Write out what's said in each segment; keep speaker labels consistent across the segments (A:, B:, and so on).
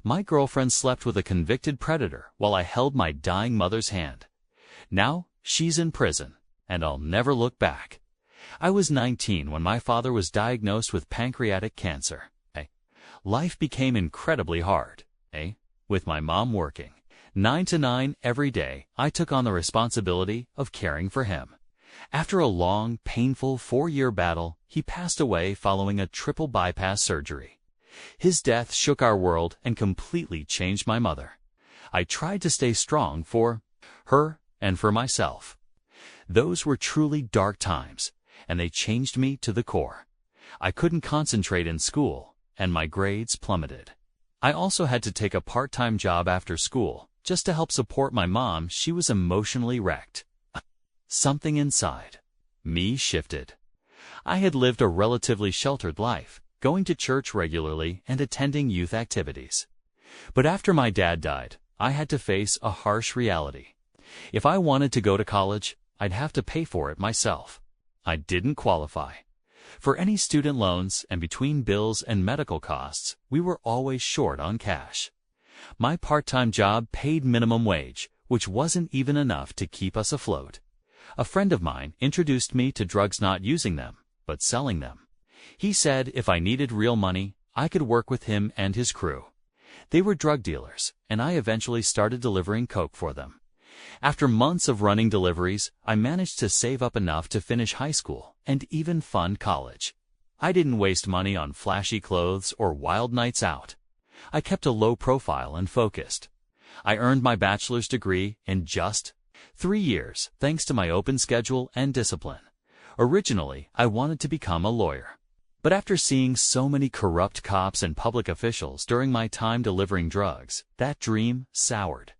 A: My girlfriend slept with a convicted predator while I held my dying mother's hand. Now she's in prison, and I'll never look back. I was 19 when my father was diagnosed with pancreatic cancer. Life became incredibly hard, with my mom working 9 to 9 every day. I took on the responsibility of caring for him. After a long, painful 4-year battle, he passed away following a triple bypass surgery. His death shook our world and completely changed my mother. I tried to stay strong for her and for myself. Those were truly dark times, and they changed me to the core. I couldn't concentrate in school, and my grades plummeted. I also had to take a part-time job after school, just to help support my mom. She was emotionally wrecked. Something inside me shifted. I had lived a relatively sheltered life, going to church regularly and attending youth activities. But after my dad died, I had to face a harsh reality. If I wanted to go to college, I'd have to pay for it myself. I didn't qualify for any student loans, and between bills and medical costs, we were always short on cash. My part-time job paid minimum wage, which wasn't even enough to keep us afloat. A friend of mine introduced me to drugs, not using them, but selling them. He said if I needed real money, I could work with him and his crew. They were drug dealers, and I eventually started delivering coke for them. After months of running deliveries, I managed to save up enough to finish high school and even fund college. I didn't waste money on flashy clothes or wild nights out. I kept a low profile and focused. I earned my bachelor's degree in just 3 years, thanks to my open schedule and discipline. Originally, I wanted to become a lawyer. But after seeing so many corrupt cops and public officials during my time delivering drugs, that dream soured.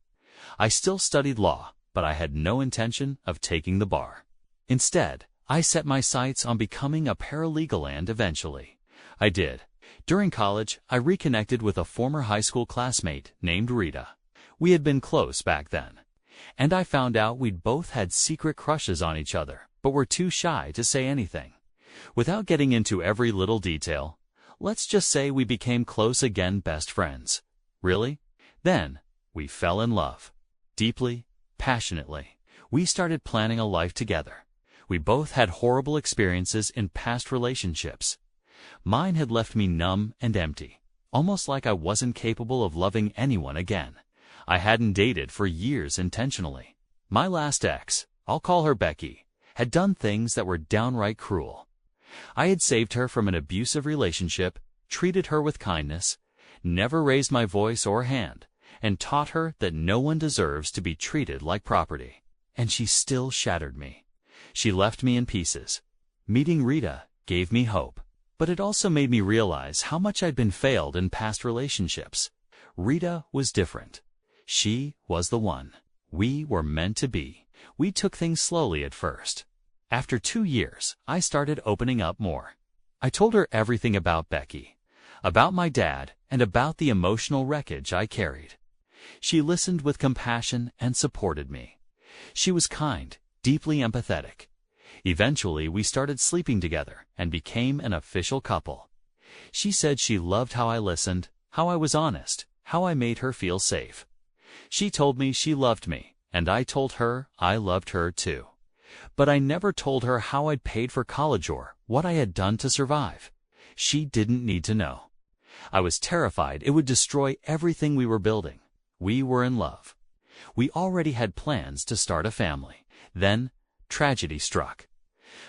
A: I still studied law, but I had no intention of taking the bar. Instead, I set my sights on becoming a paralegal, and eventually, I did. During college, I reconnected with a former high school classmate named Rita. We had been close back then, and I found out we'd both had secret crushes on each other, but were too shy to say anything. Without getting into every little detail, let's just say we became close again, best friends. Really? Then, we fell in love. Deeply, passionately. We started planning a life together. We both had horrible experiences in past relationships. Mine had left me numb and empty, almost like I wasn't capable of loving anyone again. I hadn't dated for years intentionally. My last ex, I'll call her Becky, had done things that were downright cruel. I had saved her from an abusive relationship, treated her with kindness, never raised my voice or hand, and taught her that no one deserves to be treated like property. And she still shattered me. She left me in pieces. Meeting Rita gave me hope, but it also made me realize how much I'd been failed in past relationships. Rita was different. She was the one. We were meant to be. We took things slowly at first. After 2 years, I started opening up more. I told her everything about Becky, about my dad, and about the emotional wreckage I carried. She listened with compassion and supported me. She was kind, deeply empathetic. Eventually, we started sleeping together and became an official couple. She said she loved how I listened, how I was honest, how I made her feel safe. She told me she loved me, and I told her I loved her too. But I never told her how I'd paid for college or what I had done to survive. She didn't need to know. I was terrified it would destroy everything we were building. We were in love. We already had plans to start a family. Then, tragedy struck.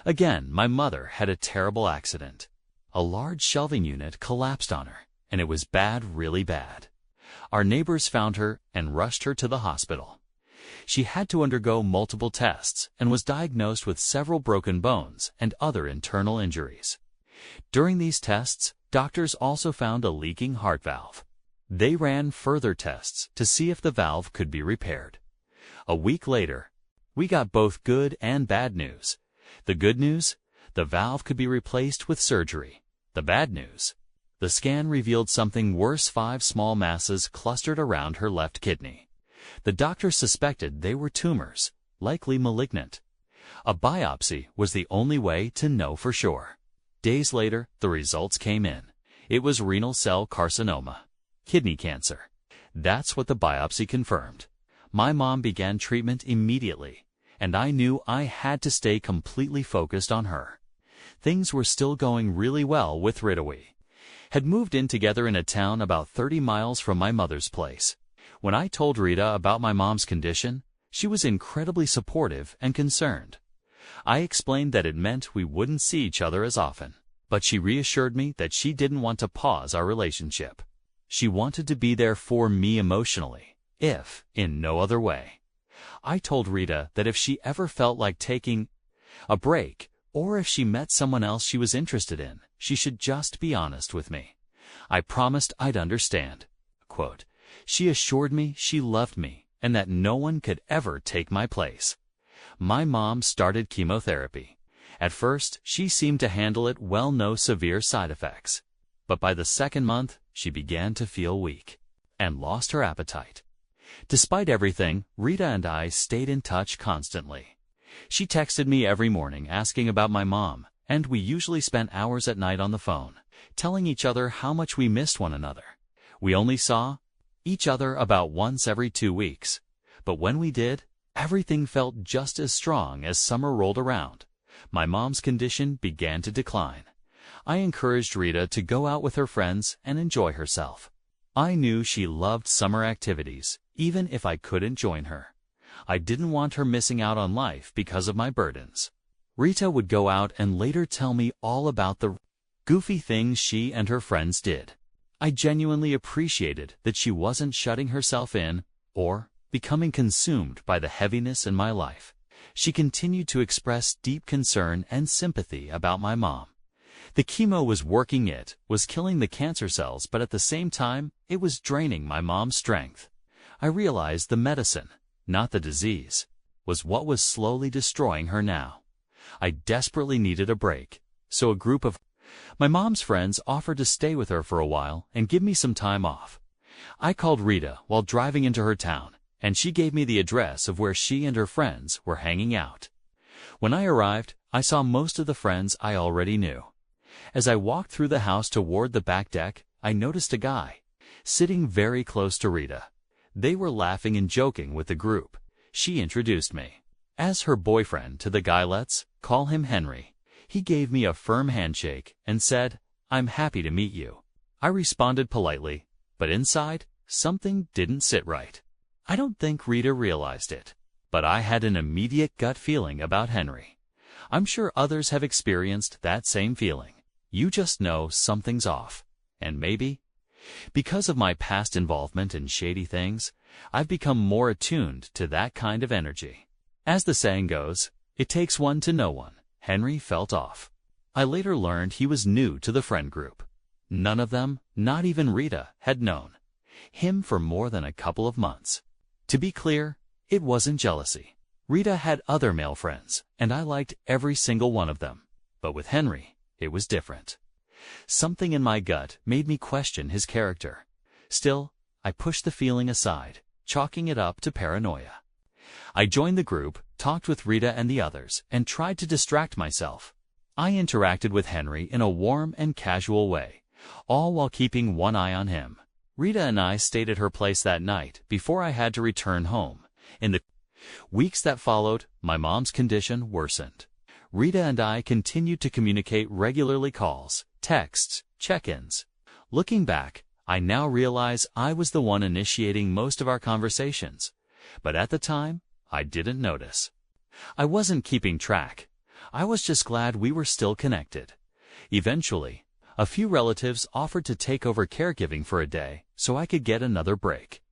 A: Again, my mother had a terrible accident. A large shelving unit collapsed on her, and it was bad, really bad. Our neighbors found her and rushed her to the hospital. She had to undergo multiple tests and was diagnosed with several broken bones and other internal injuries. During these tests, doctors also found a leaking heart valve. They ran further tests to see if the valve could be repaired. A week later, we got both good and bad news. The good news? The valve could be replaced with surgery. The bad news? The scan revealed something worse: 5 small masses clustered around her left kidney. The doctors suspected they were tumors, likely malignant. A biopsy was the only way to know for sure. Days later, the results came in. It was renal cell carcinoma. kidney cancer. That's what the biopsy confirmed. My mom began treatment immediately, and I knew I had to stay completely focused on her. Things were still going really well with Rita. We had moved in together in a town about 30 miles from my mother's place. When I told Rita about my mom's condition, she was incredibly supportive and concerned. I explained that it meant we wouldn't see each other as often, but she reassured me that she didn't want to pause our relationship. She wanted to be there for me emotionally, if in no other way. I told Rita that if she ever felt like taking a break, or if she met someone else she was interested in, she should just be honest with me. I promised I'd understand. Quote, she assured me she loved me and that no one could ever take my place. My mom started chemotherapy. At first, she seemed to handle it well, no severe side effects. But by the second month, she began to feel weak and lost her appetite. Despite everything, Rita and I stayed in touch constantly. She texted me every morning asking about my mom, and we usually spent hours at night on the phone, telling each other how much we missed one another. We only saw each other about once every 2 weeks, but when we did, everything felt just as strong as summer rolled around. My mom's condition began to decline. I encouraged Rita to go out with her friends and enjoy herself. I knew she loved summer activities, even if I couldn't join her. I didn't want her missing out on life because of my burdens. Rita would go out and later tell me all about the goofy things she and her friends did. I genuinely appreciated that she wasn't shutting herself in or becoming consumed by the heaviness in my life. She continued to express deep concern and sympathy about my mom. The chemo was working, it was killing the cancer cells, but at the same time, it was draining my mom's strength. I realized the medicine, not the disease, was what was slowly destroying her now. I desperately needed a break, so a group of my mom's friends offered to stay with her for a while and give me some time off. I called Rita while driving into her town, and she gave me the address of where she and her friends were hanging out. When I arrived, I saw most of the friends I already knew. As I walked through the house toward the back deck, I noticed a guy sitting very close to Rita. They were laughing and joking with the group. She introduced me as her boyfriend to the guy. Let's call him Henry. He gave me a firm handshake and said, "I'm happy to meet you." I responded politely, but inside, something didn't sit right. I don't think Rita realized it, but I had an immediate gut feeling about Henry. I'm sure others have experienced that same feeling. You just know something's off, and maybe, because of my past involvement in shady things, I've become more attuned to that kind of energy. As the saying goes, it takes one to know one. Henry felt off. I later learned he was new to the friend group. None of them, not even Rita, had known him for more than a couple of months. To be clear, it wasn't jealousy. Rita had other male friends, and I liked every single one of them. But with Henry, it was different. Something in my gut made me question his character. Still, I pushed the feeling aside, chalking it up to paranoia. I joined the group, talked with Rita and the others, and tried to distract myself. I interacted with Henry in a warm and casual way, all while keeping one eye on him. Rita and I stayed at her place that night before I had to return home. In the weeks that followed, my mom's condition worsened. Rita and I continued to communicate regularly, calls, texts, check-ins. Looking back, I now realize I was the one initiating most of our conversations, but at the time, I didn't notice. I wasn't keeping track. I was just glad we were still connected. Eventually, a few relatives offered to take over caregiving for a day so I could get another break.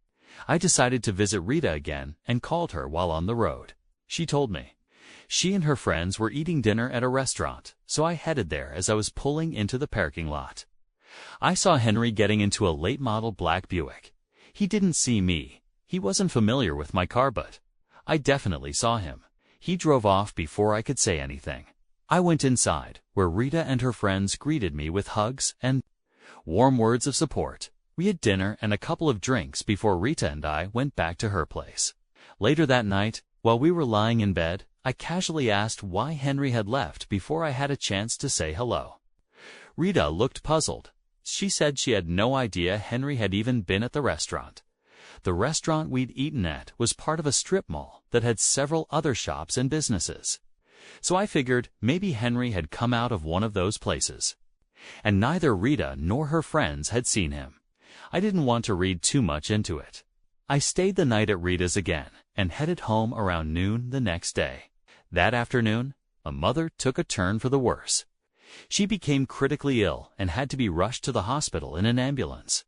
A: I decided to visit Rita again and called her while on the road. She told me she and her friends were eating dinner at a restaurant, so I headed there as I was pulling into the parking lot. I saw Henry getting into a late-model black Buick. He didn't see me. He wasn't familiar with my car, but I definitely saw him. He drove off before I could say anything. I went inside, where Rita and her friends greeted me with hugs and warm words of support. We had dinner and a couple of drinks before Rita and I went back to her place. Later that night, while we were lying in bed, I casually asked why Henry had left before I had a chance to say hello. Rita looked puzzled. She said she had no idea Henry had even been at the restaurant. The restaurant we'd eaten at was part of a strip mall that had several other shops and businesses. So I figured maybe Henry had come out of one of those places. And neither Rita nor her friends had seen him. I didn't want to read too much into it. I stayed the night at Rita's again and headed home around noon the next day. That afternoon, a mother took a turn for the worse. She became critically ill and had to be rushed to the hospital in an ambulance.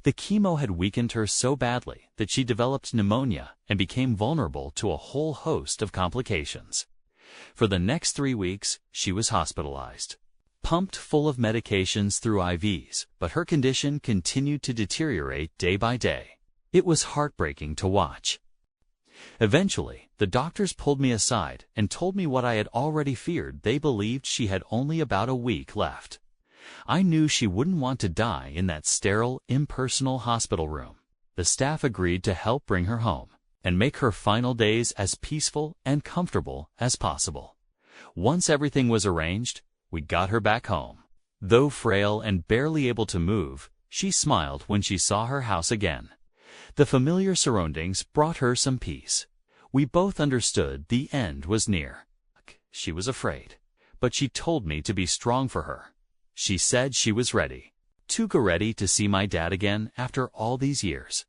A: The chemo had weakened her so badly that she developed pneumonia and became vulnerable to a whole host of complications. For the next 3 weeks, she was hospitalized, pumped full of medications through IVs, but her condition continued to deteriorate day by day. It was heartbreaking to watch. Eventually, the doctors pulled me aside and told me what I had already feared. They believed she had only about a week left. I knew she wouldn't want to die in that sterile, impersonal hospital room. The staff agreed to help bring her home and make her final days as peaceful and comfortable as possible. Once everything was arranged, we got her back home. Though frail and barely able to move, she smiled when she saw her house again. The familiar surroundings brought her some peace. We both understood the end was near. She was afraid, but she told me to be strong for her. She said she was ready. Too ready to see my dad again after all these years.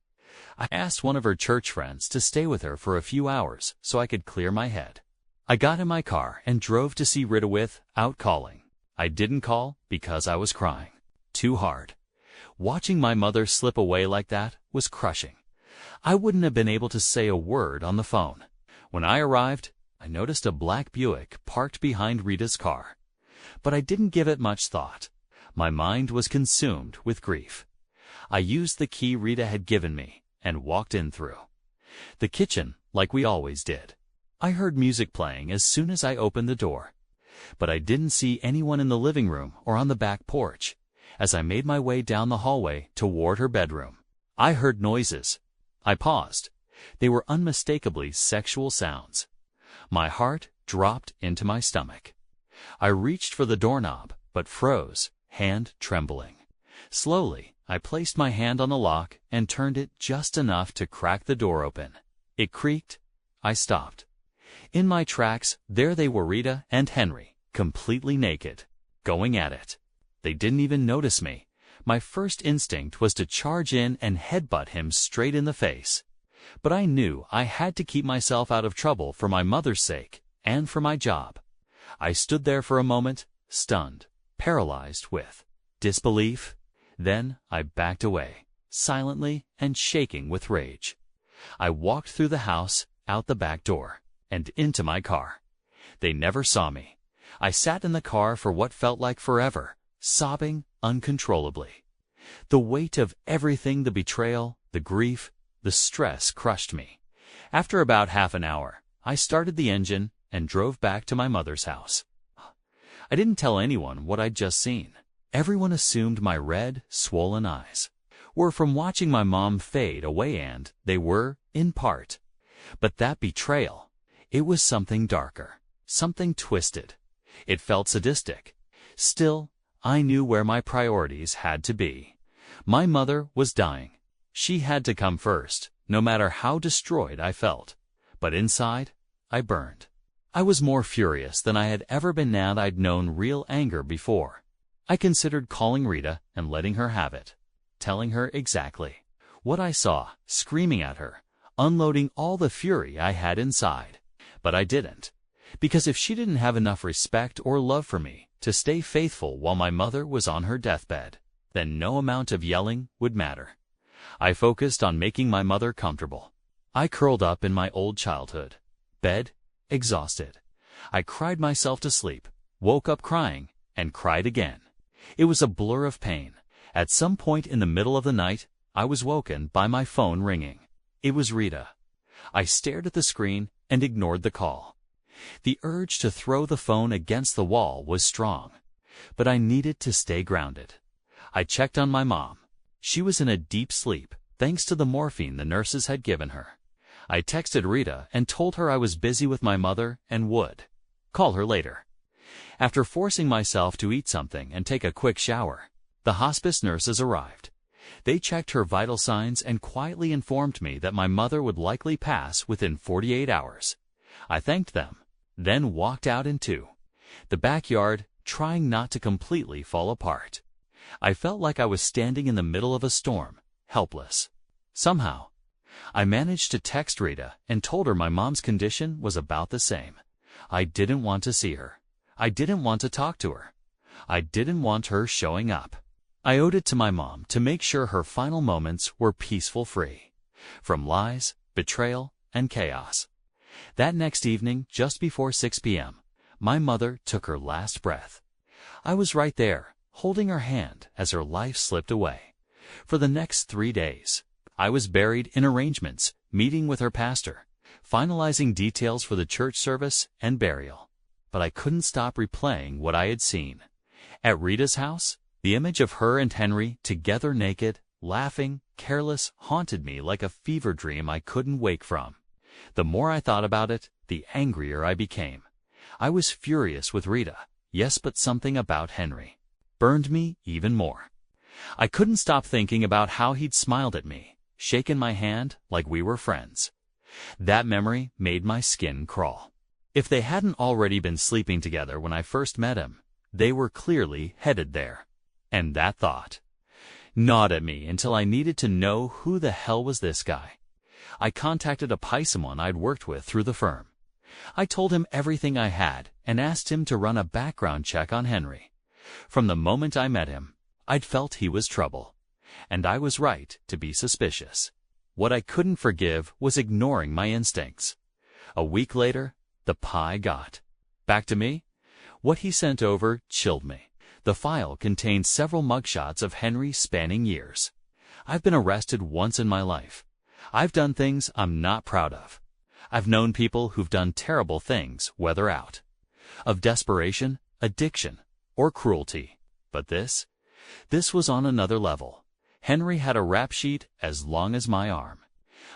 A: I asked one of her church friends to stay with her for a few hours so I could clear my head. I got in my car and drove to see Rita without calling. I didn't call because I was crying too hard. Watching my mother slip away like that was crushing. I wouldn't have been able to say a word on the phone. When I arrived, I noticed a black Buick parked behind Rita's car. But I didn't give it much thought. My mind was consumed with grief. I used the key Rita had given me and walked in through the kitchen like we always did. I heard music playing as soon as I opened the door, but I didn't see anyone in the living room or on the back porch. As I made my way down the hallway toward her bedroom, I heard noises. I paused. They were unmistakably sexual sounds. My heart dropped into my stomach. I reached for the doorknob, but froze, hand trembling. Slowly, I placed my hand on the lock and turned it just enough to crack the door open. It creaked. I stopped. In my tracks, there they were, Rita and Henry, completely naked, going at it. They didn't even notice me. My first instinct was to charge in and headbutt him straight in the face. But I knew I had to keep myself out of trouble for my mother's sake and for my job. I stood there for a moment, stunned, paralyzed with disbelief. Then I backed away, silently and shaking with rage. I walked through the house, out the back door, and into my car. They never saw me. I sat in the car for what felt like forever, sobbing uncontrollably. The weight of everything, the betrayal, the grief, the stress crushed me. After about half an hour, I started the engine and drove back to my mother's house. I didn't tell anyone what I'd just seen. Everyone assumed my red, swollen eyes were from watching my mom fade away, and they were, in part. But that betrayal, it was something darker, something twisted. It felt sadistic. Still, I knew where my priorities had to be. My mother was dying. She had to come first, no matter how destroyed I felt. But inside, I burned. I was more furious than I had ever been now that I'd known real anger before. I considered calling Rita and letting her have it, telling her exactly what I saw, screaming at her, unloading all the fury I had inside. But I didn't, because if she didn't have enough respect or love for me to stay faithful while my mother was on her deathbed, then no amount of yelling would matter. I focused on making my mother comfortable. I curled up in my old childhood bed, exhausted. I cried myself to sleep, woke up crying, and cried again. It was a blur of pain. At some point in the middle of the night, I was woken by my phone ringing. It was Rita. I stared at the screen and ignored the call. The urge to throw the phone against the wall was strong, but I needed to stay grounded. I checked on my mom. She was in a deep sleep, thanks to the morphine the nurses had given her. I texted Rita and told her I was busy with my mother and would call her later. After forcing myself to eat something and take a quick shower, The hospice nurses arrived. They checked her vital signs and quietly informed me that my mother would likely pass within 48 hours. I thanked them, then walked out into the backyard, trying not to completely fall apart. I felt like I was standing in the middle of a storm, helpless. Somehow, I managed to text Rita and told her my mom's condition was about the same. I didn't want to see her. I didn't want to talk to her. I didn't want her showing up. I owed it to my mom to make sure her final moments were peaceful-free from lies, betrayal, and chaos. That next evening, just before 6 p.m., my mother took her last breath. I was right there, holding her hand as her life slipped away. For the next 3 days, I was buried in arrangements, meeting with her pastor, finalizing details for the church service and burial. But I couldn't stop replaying what I had seen. At Rita's house, the image of her and Henry together naked, laughing, careless, haunted me like a fever dream I couldn't wake from. The more I thought about it, the angrier I became. I was furious with Rita, yes, but something about Henry burned me even more. I couldn't stop thinking about how he'd smiled at me, shaken my hand like we were friends. That memory made my skin crawl. If they hadn't already been sleeping together when I first met him, they were clearly headed there. And that thought gnawed at me until I needed to know who the hell was this guy. I contacted a Piscimon I'd worked with through the firm. I told him everything I had and asked him to run a background check on Henry. From the moment I met him, I'd felt he was trouble. And I was right to be suspicious. What I couldn't forgive was ignoring my instincts. A week later, the pie got back to me. What he sent over chilled me. The file contained several mugshots of Henry spanning years. I've been arrested once in my life. I've done things I'm not proud of. I've known people who've done terrible things, whether out of desperation, addiction, or cruelty. But this was on another level. Henry had a rap sheet as long as my arm.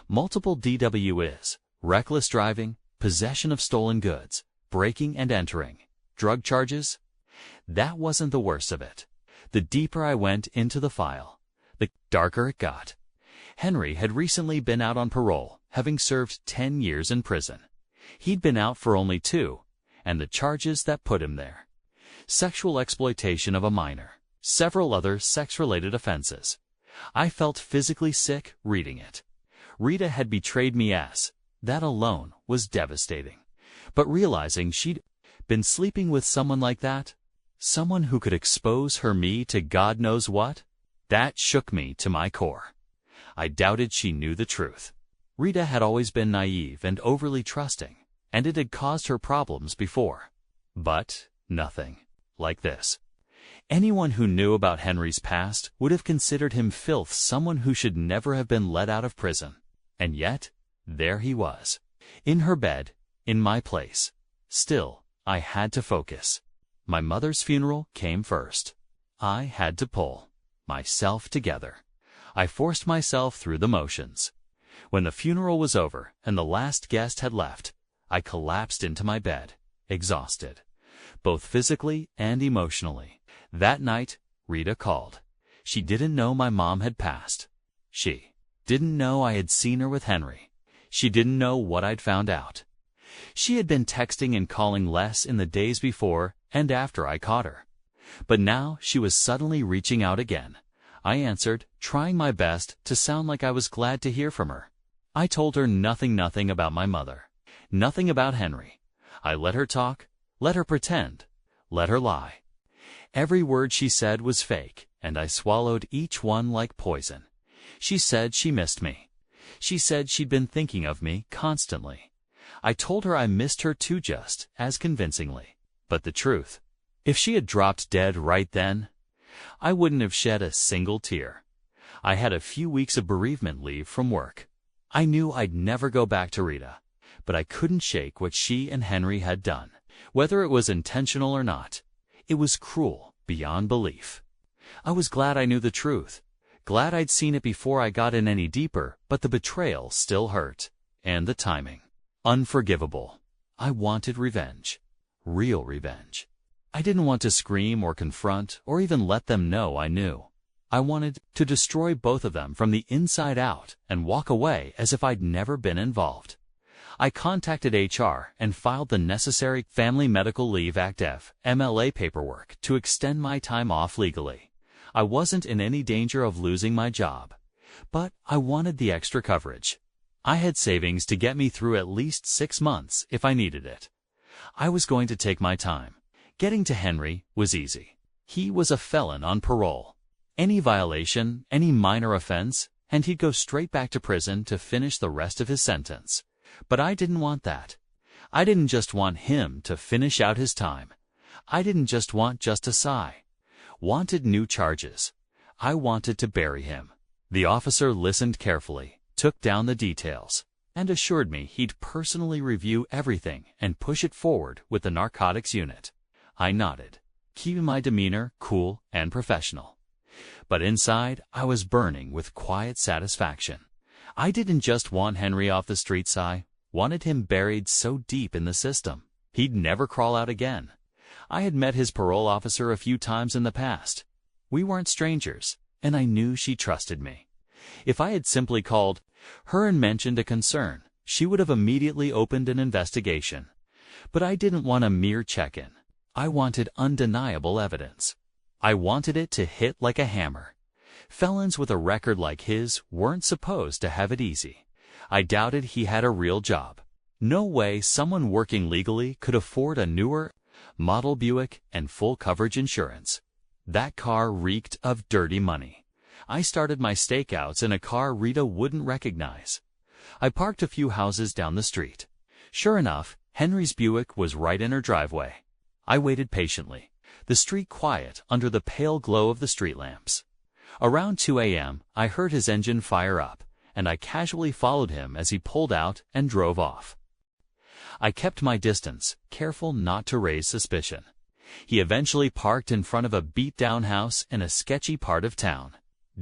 A: Multiple DWIs, reckless driving, possession of stolen goods, breaking and entering, drug charges. That wasn't the worst of it. The deeper I went into the file, the darker it got. Henry had recently been out on parole, having served 10 years in prison. He'd been out for only 2, and the charges that put him there: sexual exploitation of a minor, several other sex-related offenses. I felt physically sick reading it. Rita had betrayed me that alone was devastating. But realizing she'd been sleeping with someone like that, someone who could expose me to God knows what, that shook me to my core. I doubted she knew the truth. Rita had always been naive and overly trusting, and it had caused her problems before. But nothing like this. Anyone who knew about Henry's past would have considered him filth, someone who should never have been let out of prison. And yet, there he was, in her bed, in my place. Still, I had to focus. My mother's funeral came first. I had to pull myself together. I forced myself through the motions. When the funeral was over and the last guest had left, I collapsed into my bed, exhausted, both physically and emotionally. That night, Rita called. She didn't know my mom had passed. She didn't know I had seen her with Henry. She didn't know what I'd found out. She had been texting and calling less in the days before and after I caught her. But now she was suddenly reaching out again. I answered, trying my best to sound like I was glad to hear from her. I told her nothing about my mother, nothing about Henry. I let her talk, let her pretend, let her lie. Every word she said was fake, and I swallowed each one like poison. She said she missed me. She said she'd been thinking of me constantly. I told her I missed her too, just as convincingly. But the truth, if she had dropped dead right then, I wouldn't have shed a single tear. I had a few weeks of bereavement leave from work. I knew I'd never go back to Rita, but I couldn't shake what she and Henry had done. Whether it was intentional or not, it was cruel beyond belief. I was glad I knew the truth, glad I'd seen it before I got in any deeper, but the betrayal still hurt. And the timing, unforgivable. I wanted revenge, real revenge. I didn't want to scream or confront or even let them know I knew. I wanted to destroy both of them from the inside out and walk away as if I'd never been involved. I contacted HR and filed the necessary Family Medical Leave Act F (MLA) paperwork to extend my time off legally. I wasn't in any danger of losing my job, but I wanted the extra coverage. I had savings to get me through at least 6 months if I needed it. I was going to take my time. Getting to Henry was easy. He was a felon on parole. Any violation, any minor offense, and he'd go straight back to prison to finish the rest of his sentence. But I didn't want that. I didn't just want him to finish out his time. I didn't just want a sigh. Wanted new charges. I wanted to bury him. The officer listened carefully, took down the details, and assured me he'd personally review everything and push it forward with the narcotics unit. I nodded, keeping my demeanor cool and professional. But inside, I was burning with quiet satisfaction. I didn't just want Henry off the streets, I wanted him buried so deep in the system, he'd never crawl out again. I had met his parole officer a few times in the past. We weren't strangers, and I knew she trusted me. If I had simply called her and mentioned a concern, she would have immediately opened an investigation. But I didn't want a mere check-in. I wanted undeniable evidence. I wanted it to hit like a hammer. Felons with a record like his weren't supposed to have it easy. I doubted he had a real job. No way someone working legally could afford a newer model Buick and full coverage insurance. That car reeked of dirty money. I started my stakeouts in a car Rita wouldn't recognize. I parked a few houses down the street. Sure enough, Henry's Buick was right in her driveway. I waited patiently, the street quiet under the pale glow of the street lamps. Around 2 a.m., I heard his engine fire up, and I casually followed him as he pulled out and drove off. I kept my distance, careful not to raise suspicion. He eventually parked in front of a beat-down house in a sketchy part of town.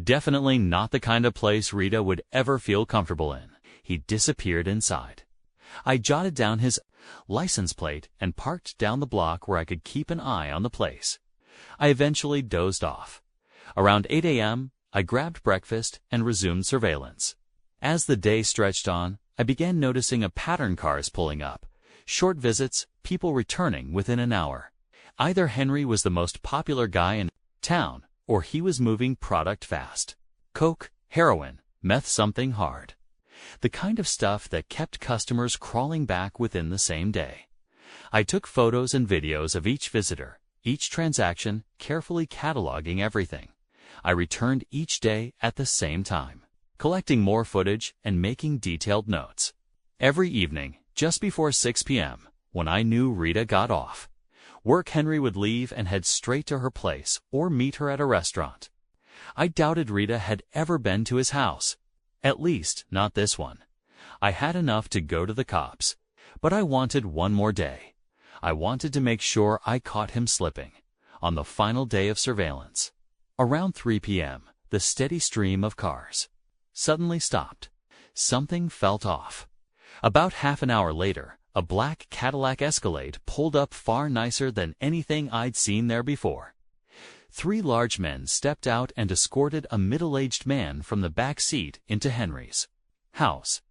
A: Definitely not the kind of place Rita would ever feel comfortable in. He disappeared inside. I jotted down his license plate and parked down the block where I could keep an eye on the place. I eventually dozed off. Around 8 a.m., I grabbed breakfast and resumed surveillance. As the day stretched on, I began noticing a pattern cars pulling up, short visits, people returning within an hour. Either Henry was the most popular guy in town, or he was moving product fast. Coke, heroin, meth, something hard. The kind of stuff that kept customers crawling back within the same day. I took photos and videos of each visitor, each transaction, carefully cataloging everything. I returned each day at the same time, collecting more footage and making detailed notes. Every evening, just before 6 p.m., when I knew Rita got off work, Henry would leave and head straight to her place or meet her at a restaurant. I doubted Rita had ever been to his house. At least, not this one. I had enough to go to the cops, but I wanted one more day. I wanted to make sure I caught him slipping on the final day of surveillance. Around 3 p.m., the steady stream of cars suddenly stopped. Something felt off. About half an hour later, a black Cadillac Escalade pulled up far nicer than anything I'd seen there before. 3 large men stepped out and escorted a middle-aged man from the back seat into Henry's house.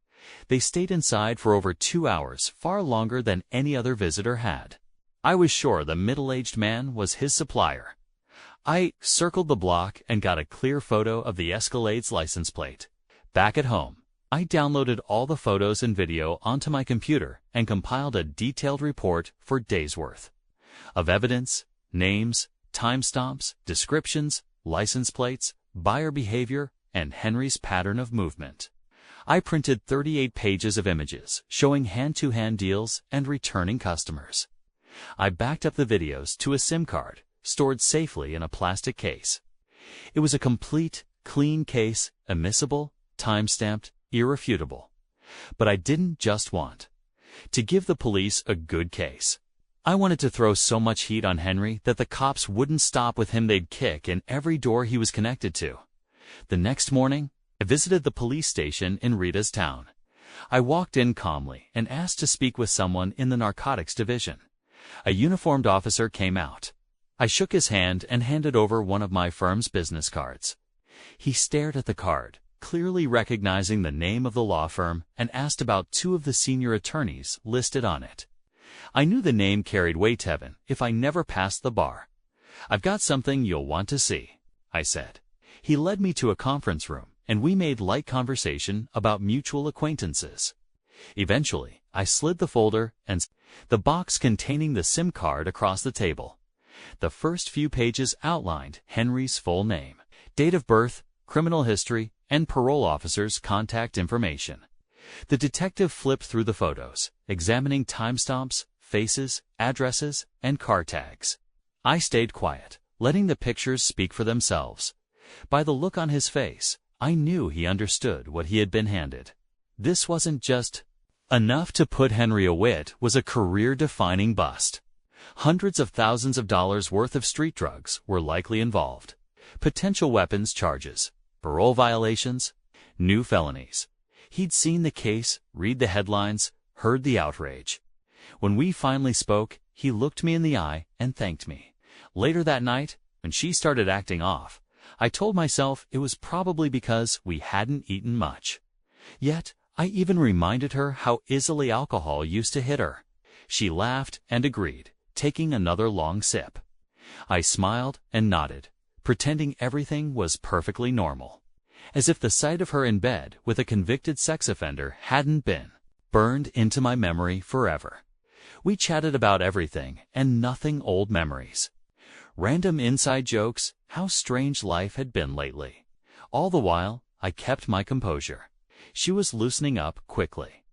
A: They stayed inside for over 2 hours, far longer than any other visitor had. I was sure the middle-aged man was his supplier. I circled the block and got a clear photo of the Escalade's license plate. Back at home, I downloaded all the photos and video onto my computer and compiled a detailed report for days' worth of evidence, names, timestamps, descriptions, license plates, buyer behavior, and Henry's pattern of movement. I printed 38 pages of images showing hand-to-hand deals and returning customers. I backed up the videos to a SIM card, stored safely in a plastic case. It was a complete, clean case, immiscible, time-stamped, irrefutable. But I didn't just want to give the police a good case. I wanted to throw so much heat on Henry that the cops wouldn't stop with him. They'd kick in every door he was connected to. The next morning, I visited the police station in Rita's town. I walked in calmly and asked to speak with someone in the narcotics division. A uniformed officer came out. I shook his hand and handed over one of my firm's business cards. He stared at the card, clearly recognizing the name of the law firm, and asked about two of the senior attorneys listed on it. I knew the name carried weight, heaven, if I never passed the bar. "I've got something you'll want to see," I said. He led me to a conference room, and we made light conversation about mutual acquaintances. Eventually, I slid the folder and the box containing the SIM card across the table. The first few pages outlined Henry's full name, date of birth, criminal history, and parole officer's contact information. The detective flipped through the photos, examining timestamps, faces, addresses, and car tags. I stayed quiet, letting the pictures speak for themselves. By the look on his face, I knew he understood what he had been handed. This wasn't just enough to put Henry away, it was a career-defining bust. Hundreds of thousands of dollars worth of street drugs were likely involved. Potential weapons charges, parole violations, new felonies. He'd seen the case, read the headlines, heard the outrage. When we finally spoke, he looked me in the eye and thanked me. Later that night, when she started acting off, I told myself it was probably because we hadn't eaten much. Yet, I even reminded her how easily alcohol used to hit her. She laughed and agreed, taking another long sip. I smiled and nodded, pretending everything was perfectly normal, as if the sight of her in bed with a convicted sex offender hadn't been burned into my memory forever. We chatted about everything and nothing, old memories, random inside jokes, how strange life had been lately. All the while, I kept my composure. She was loosening up quickly.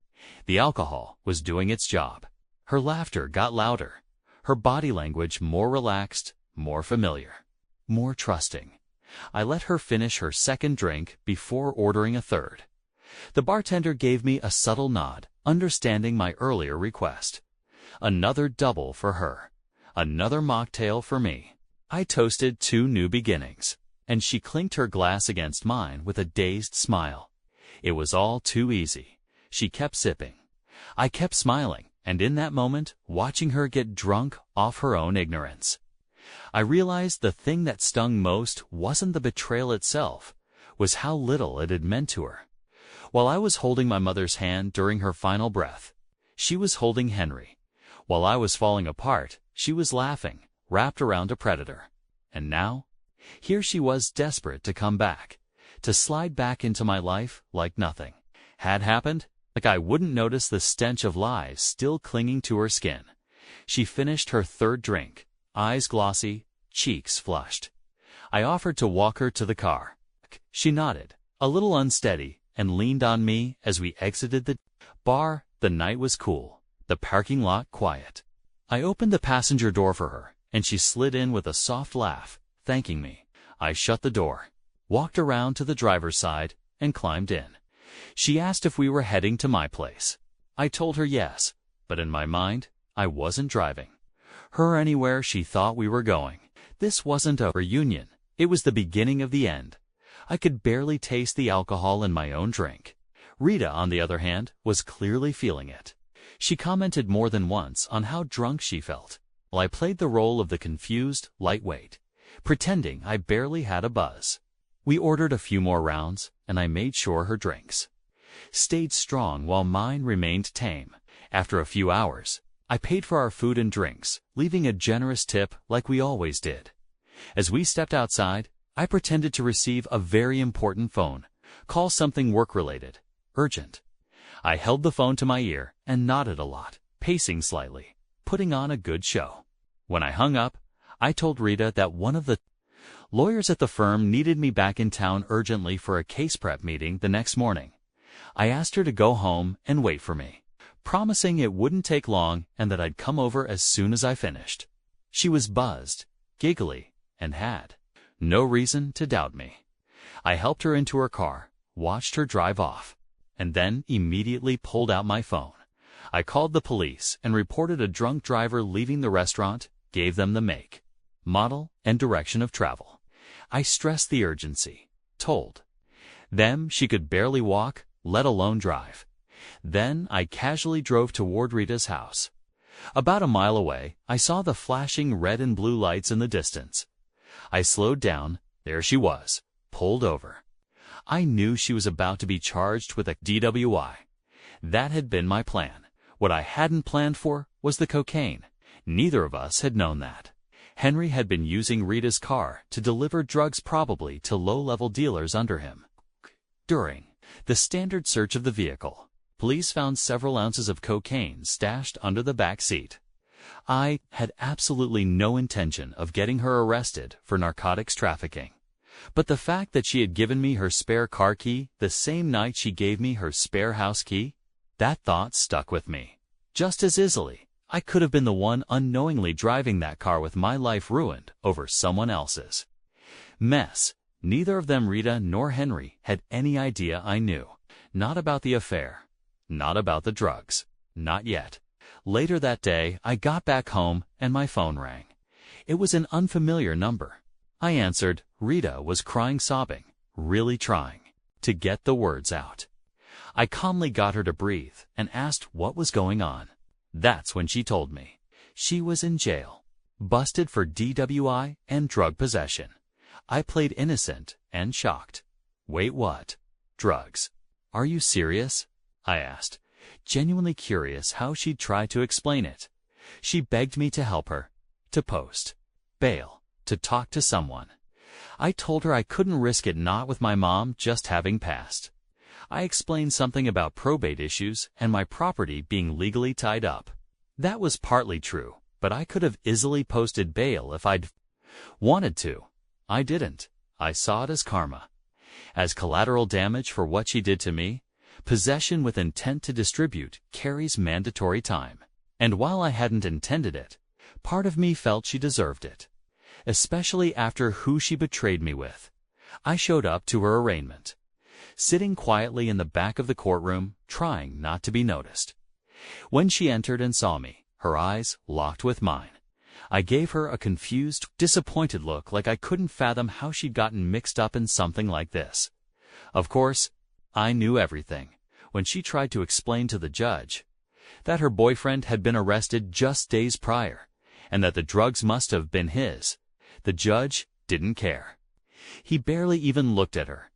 A: The alcohol was doing its job. Her laughter got louder, her body language more relaxed, more familiar, more trusting. I let her finish her second drink before ordering a third. The bartender gave me a subtle nod, understanding my earlier request. Another double for her, another mocktail for me. I toasted two new beginnings, and she clinked her glass against mine with a dazed smile. It was all too easy. She kept sipping. I kept smiling, and in that moment, watching her get drunk off her own ignorance. I realized the thing that stung most wasn't the betrayal itself, was how little it had meant to her. While I was holding my mother's hand during her final breath, she was holding Henry. While I was falling apart, she was laughing, wrapped around a predator. And now, here she was, desperate to come back, to slide back into my life like nothing had happened, like I wouldn't notice the stench of lies still clinging to her skin. She finished her third drink, eyes glossy, cheeks flushed. I offered to walk her to the car. She nodded, a little unsteady, and leaned on me as we exited the bar. The night was cool, the parking lot quiet. I opened the passenger door for her, and she slid in with a soft laugh, thanking me. I shut the door, walked around to the driver's side, and climbed in. She asked if we were heading to my place. I told her yes, but in my mind, I wasn't driving her anywhere she thought we were going. This wasn't a reunion. It was the beginning of the end. I could barely taste the alcohol in my own drink. Rita, on the other hand, was clearly feeling it. She commented more than once on how drunk she felt, while I played the role of the confused lightweight, pretending I barely had a buzz. We ordered a few more rounds, and I made sure her drinks stayed strong while mine remained tame. After a few hours, I paid for our food and drinks, leaving a generous tip like we always did. As we stepped outside, I pretended to receive a very important phone call, something work-related, urgent. I held the phone to my ear and nodded a lot, pacing slightly, putting on a good show. When I hung up, I told Rita that one of the lawyers at the firm needed me back in town urgently for a case prep meeting the next morning. I asked her to go home and wait for me, promising it wouldn't take long and that I'd come over as soon as I finished. She was buzzed, giggly, and had no reason to doubt me. I helped her into her car, watched her drive off, and then immediately pulled out my phone. I called the police and reported a drunk driver leaving the restaurant, gave them the make, model, and direction of travel. I stressed the urgency, told them she could barely walk, let alone drive. Then I casually drove toward Rita's house. About a mile away, I saw the flashing red and blue lights in the distance. I slowed down. There she was, pulled over. I knew she was about to be charged with a DWI. That had been my plan. What I hadn't planned for was the cocaine. Neither of us had known that. Henry had been using Rita's car to deliver drugs, probably to low-level dealers under him. During the standard search of the vehicle, police found several ounces of cocaine stashed under the back seat. I had absolutely no intention of getting her arrested for narcotics trafficking. But the fact that she had given me her spare car key the same night she gave me her spare house key, that thought stuck with me. Just as easily, I could have been the one unknowingly driving that car with my life ruined over someone else's. Mess. Neither of them, Rita nor Henry, had any idea I knew. Not about the affair. Not about the drugs. Not yet. Later that day, I got back home and my phone rang. It was an unfamiliar number. I answered. Rita was crying, sobbing, really trying to get the words out. I calmly got her to breathe and asked what was going on. That's when she told me. She was in jail, busted for DWI and drug possession. I played innocent and shocked. Wait, what? Drugs? Are you serious? I asked, genuinely curious how she'd try to explain it. She begged me to help her, to post bail, to talk to someone. I told her I couldn't risk it, not with my mom just having passed. I explained something about probate issues and my property being legally tied up. That was partly true, but I could have easily posted bail if I'd wanted to. I didn't. I saw it as karma. As collateral damage for what she did to me. Possession with intent to distribute carries mandatory time. And while I hadn't intended it, part of me felt she deserved it. Especially after who she betrayed me with. I showed up to her arraignment, sitting quietly in the back of the courtroom, trying not to be noticed. When she entered and saw me, her eyes locked with mine. I gave her a confused, disappointed look, like I couldn't fathom how she'd gotten mixed up in something like this. Of course, I knew everything when she tried to explain to the judge that her boyfriend had been arrested just days prior and that the drugs must have been his. The judge didn't care. He barely even looked at her.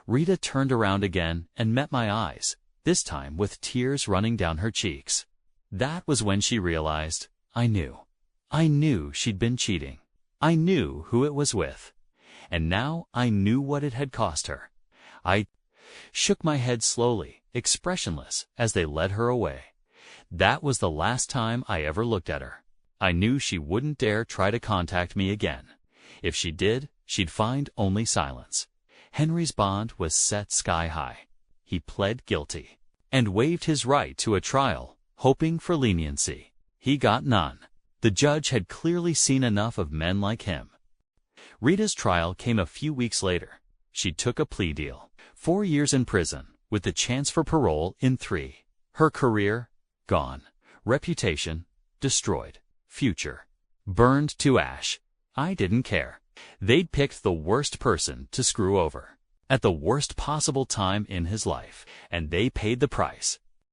A: Rita turned around again and met my eyes, this time with tears running down her cheeks. That was when she realized I knew. I knew she'd been cheating. I knew who it was with. And now I knew what it had cost her. I shook my head slowly, expressionless, as they led her away. That was the last time I ever looked at her. I knew she wouldn't dare try to contact me again. If she did, she'd find only silence. Henry's bond was set sky high. He pled guilty and waived his right to a trial, hoping for leniency. He got none. The judge had clearly seen enough of men like him. Rita's trial came a few weeks later. She took a plea deal. 4 years in prison, with the chance for parole in 3. Her career, gone. Reputation, destroyed. Future, burned to ash. I didn't care. They'd picked the worst person to screw over, at the worst possible time in his life, and they paid the price.